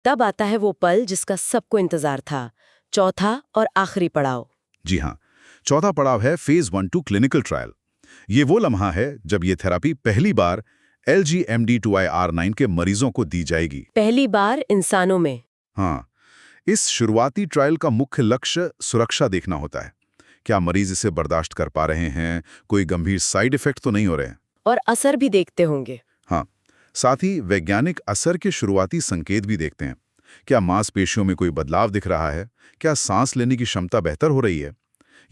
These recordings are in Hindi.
तब आता है वो पल जिसका सबको इंतजार था, चौथा और आखिरी पड़ाव। जी हाँ, चौथा पड़ाव है फेज 1-2 क्लिनिकल ट्रायल। ये वो लम्हा है जब ये थेरेपी पहली बार LGMD2I/R9 के मरीजों को दी जाएगी। पहली बार इंसानों में। हाँ, इस शुरुआती ट्रायल का मुख्य लक्ष्य सुरक्षा देखना होता है। क्या मरीज इसे बर्दाश्त कर पा रहे हैं, कोई गंभीर साइड इफेक्ट तो नहीं हो रहे हैं। और असर भी देखते होंगे। हाँ, साथ ही वैज्ञानिक असर के शुरुआती संकेत भी देखते हैं। क्या मांसपेशियों में कोई बदलाव दिख रहा है, क्या सांस लेने की क्षमता बेहतर हो रही है।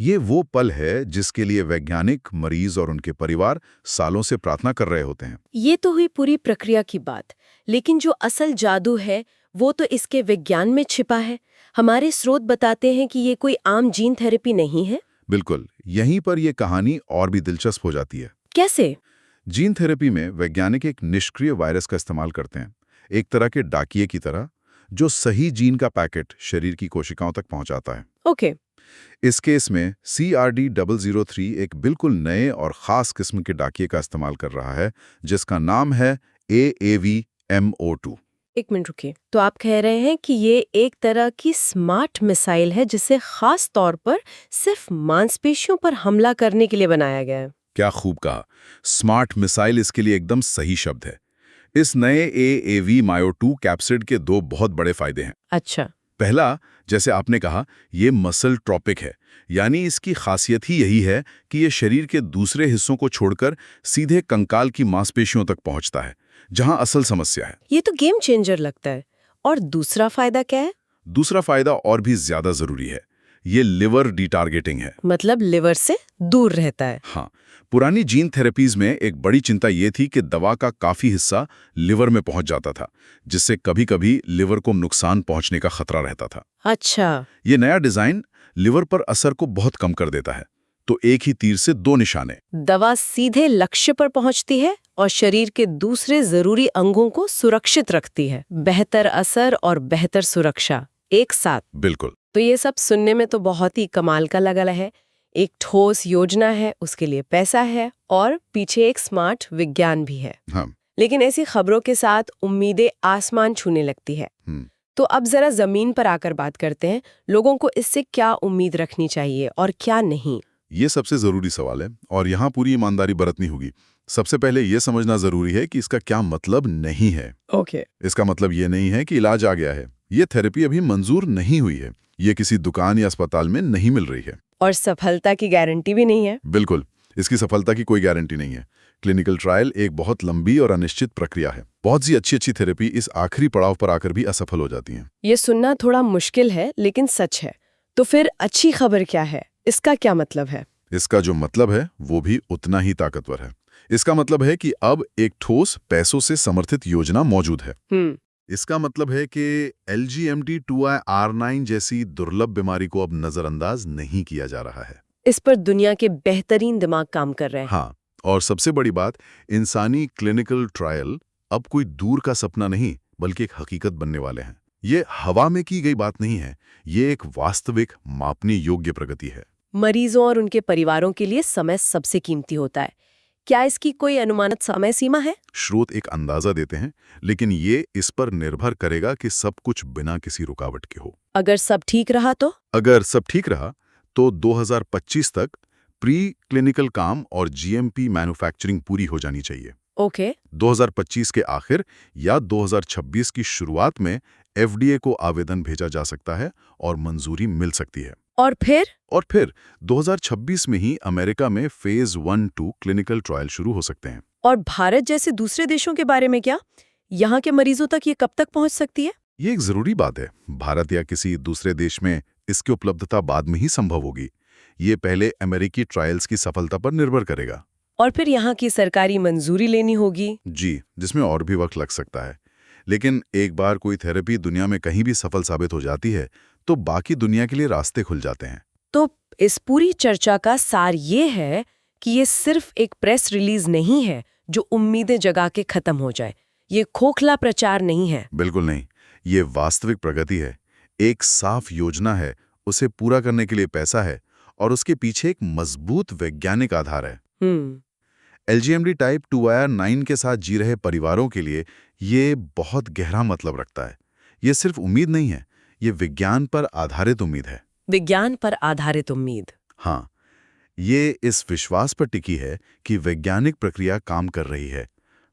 ये वो पल है जिसके लिए वैज्ञानिक, मरीज और उनके परिवार सालों से प्रार्थना कर रहे होते हैं। ये तो हुई पूरी प्रक्रिया की बात, लेकिन जो असल जादू है वो तो इसके विज्ञान में छिपा है। हमारे स्रोत बताते हैं कि ये कोई आम जीन थेरेपी नहीं है। बिल्कुल, यहीं पर यह कहानी और भी दिलचस्प हो जाती है। कैसे? जीन थेरेपी में वैज्ञानिक एक निष्क्रिय वायरस का इस्तेमाल करते हैं, एक तरह के डाकिये की तरह, जो सही जीन का पैकेट शरीर की कोशिकाओं तक पहुंचाता है। ओके। इस केस में CRD003 एक बिल्कुल नए और खास किस्म के डाकिये का इस्तेमाल कर रहा है, जिसका नाम है AAVMO2। एक मिनट रुकिए, तो आप कह रहे हैं कि ये एक तरह की स्मार्ट मिसाइल है जिसे खास तौर पर सिर्फ मांसपेशियों पर हमला करने के लिए बनाया गया है। क्या खूब कहा, स्मार्ट मिसाइल इसके लिए एकदम सही शब्द है। इस नए AAVMO2 कैप्सिड के दो बहुत बड़े फायदे हैं। अच्छा। पहला, जैसे आपने कहा, ये मसल ट्रॉपिक है, यानी इसकी खासियत ही यही है कि ये शरीर के दूसरे हिस्सों को छोड़कर सीधे कंकाल की मांसपेशियों तक पहुंचता है, जहां असल समस्या है। ये तो गेम चेंजर लगता है। और दूसरा फायदा क्या है? दूसरा फायदा और भी ज्यादा जरूरी है, ये लिवर डिटारगेटिंग है। मतलब लिवर से दूर रहता है। हाँ, पुरानी जीन थेरेपीज में एक बड़ी चिंता ये थी कि दवा का काफी हिस्सा लिवर में पहुंच जाता था, जिससे कभी-कभी लिवर को नुकसान पहुंचने का खतरा रहता था। अच्छा। ये नया डिजाइन लिवर पर असर को बहुत कम कर देता है, तो एक ही तीर से दो निशाने। दवा सीधे लक्ष्य पर पहुंचती है और शरीर के दूसरे जरूरी अंगों को सुरक्षित रखती है। बेहतर असर और बेहतर सुरक्षा एक साथ। बिल्कुल। तो ये सब सुनने में तो बहुत ही कमाल का लगा है। एक ठोस योजना है, उसके लिए पैसा है और पीछे एक स्मार्ट विज्ञान भी है। हाँ। लेकिन ऐसी खबरों के साथ उम्मीदें आसमान छूने लगती है। तो अब जरा जमीन पर आकर बात करते हैं, लोगों को इससे क्या उम्मीद रखनी चाहिए और क्या नहीं। ये सबसे जरूरी सवाल है और यहाँ पूरी ईमानदारी बरतनी होगी। सबसे पहले ये समझना जरूरी है कि इसका क्या मतलब नहीं है। ओके। इसका मतलब ये नहीं है कि इलाज आ गया है। ये थेरेपी अभी मंजूर नहीं हुई है, ये किसी दुकान या अस्पताल में नहीं मिल रही है। और सफलता की गारंटी भी नहीं है। बिल्कुल, इसकी सफलता की कोई गारंटी नहीं है। क्लिनिकल ट्रायल एक बहुत लंबी और अनिश्चित प्रक्रिया है। बहुत सी अच्छी थेरेपी इस आखिरी पड़ाव पर आकर भी असफल हो जाती हैं। ये सुनना थोड़ा मुश्किल है, लेकिन सच है। तो फिर अच्छी खबर क्या है? इसका क्या मतलब है? इसका जो मतलब है वो भी उतना ही ताकतवर है। इसका मतलब है कि अब एक ठोस, पैसों से समर्थित योजना मौजूद है। इसका मतलब है कि LGMD2I/R9 जैसी दुर्लभ बीमारी को अब नजरअंदाज नहीं किया जा रहा है। इस पर दुनिया के बेहतरीन दिमाग काम कर रहे हैं। हाँ, और सबसे बड़ी बात, इंसानी क्लिनिकल ट्रायल अब कोई दूर का सपना नहीं, बल्कि एक हकीकत बनने वाले हैं। ये हवा में की गई बात नहीं है, ये एक वास्तविक, मापने योग्य प्रगति है। मरीजों और उनके परिवारों के लिए समय सबसे कीमती होता है। क्या इसकी कोई अनुमानित समय सीमा है? स्रोत एक अंदाजा देते हैं, लेकिन ये इस पर निर्भर करेगा कि सब कुछ बिना किसी रुकावट के हो। अगर सब ठीक रहा तो? अगर सब ठीक रहा तो 2025 तक प्री क्लिनिकल काम और GMP मैन्युफैक्चरिंग पूरी हो जानी चाहिए। ओके। 2025 के आखिर या 2026 की शुरुआत में FDA को आवेदन भेजा जा सकता है और मंजूरी मिल सकती है। और फिर 2026 में ही अमेरिका में फेज 1-2 क्लिनिकल ट्रायल शुरू हो सकते हैं। और भारत जैसे दूसरे देशों के बारे में क्या? यहाँ के मरीजों तक ये कब तक पहुँच सकती है? ये एक जरूरी बात है। भारत या किसी दूसरे देश में इसकी उपलब्धता बाद में ही संभव होगी। ये पहले अमेरिकी ट्रायल्स की सफलता पर निर्भर करेगा। और फिर यहाँ की सरकारी मंजूरी लेनी होगी। जी, जिसमें और भी वक्त लग सकता है। लेकिन एक बार कोई थेरेपी दुनिया में कहीं भी सफल साबित हो जाती है, तो बाकी दुनिया के लिए रास्ते खुल जाते हैं। तो इस पूरी चर्चा का सार ये है कि ये सिर्फ एक प्रेस रिलीज नहीं है जो उम्मीदें जगा के खत्म हो जाए। ये खोखला प्रचार नहीं है। बिल्कुल नहीं, ये वास्तविक प्रगति है। एक साफ योजना है, उसे पूरा करने के लिए पैसा है और उसके पीछे एक मजबूत वैज्ञानिक आधार है। LGMD टाइप 2IR9 के साथ जी रहे परिवारों के लिए ये बहुत गहरा मतलब रखता है। ये सिर्फ उम्मीद नहीं है, ये विज्ञान पर आधारित उम्मीद है। विज्ञान पर आधारित उम्मीद। हाँ, ये इस विश्वास पर टिकी है कि वैज्ञानिक प्रक्रिया काम कर रही है,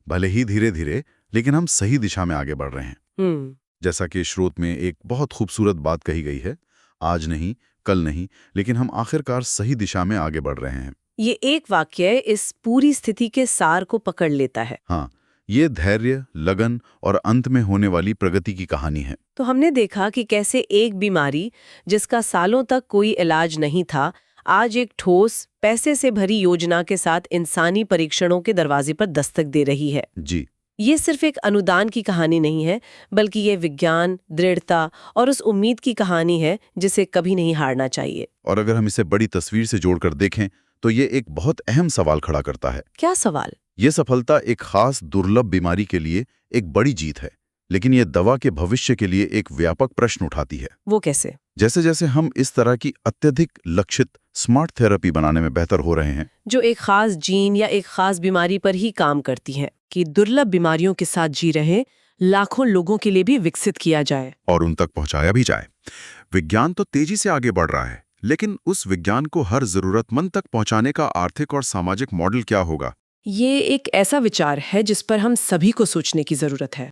भले ही धीरे धीरे, लेकिन हम सही दिशा में आगे बढ़ रहे हैं। जैसा कि स्रोत में एक बहुत खूबसूरत बात कही गई है, आज नहीं, कल नहीं, लेकिन हम आखिरकार सही दिशा में आगे बढ़ रहे हैं। ये एक वाक्य इस पूरी स्थिति के सार को पकड़ लेता है। हाँ, ये धैर्य, लगन और अंत में होने वाली प्रगति की कहानी है। तो हमने देखा कि कैसे एक बीमारी जिसका सालों तक कोई इलाज नहीं था, आज एक ठोस, पैसे से भरी योजना के साथ इंसानी परीक्षणों के दरवाजे पर दस्तक दे रही है। जी। ये सिर्फ एक अनुदान की कहानी नहीं है, बल्कि ये विज्ञान, दृढ़ता और उस उम्मीद की कहानी है जिसे कभी नहीं हारना चाहिए। और अगर हम इसे बड़ी तस्वीर से जोड़कर देखें तो ये एक बहुत अहम सवाल खड़ा करता है। क्या सवाल? ये सफलता एक खास दुर्लभ बीमारी के लिए एक बड़ी जीत है, लेकिन ये दवा के भविष्य के लिए एक व्यापक प्रश्न उठाती है। वो कैसे? जैसे जैसे हम इस तरह की अत्यधिक लक्षित स्मार्ट थेरेपी बनाने में बेहतर हो रहे हैं, जो एक खास जीन या एक खास बीमारी पर ही काम करती हैं, कि दुर्लभ बीमारियों के साथ जी रहे लाखों लोगों के लिए भी विकसित किया जाए और उन तक पहुंचाया भी जाए। विज्ञान तो तेजी से आगे बढ़ रहा है, लेकिन उस विज्ञान को हर जरूरतमंद तक पहुंचाने का आर्थिक और सामाजिक मॉडल क्या होगा? ये एक ऐसा विचार है जिस पर हम सभी को सोचने की जरूरत है।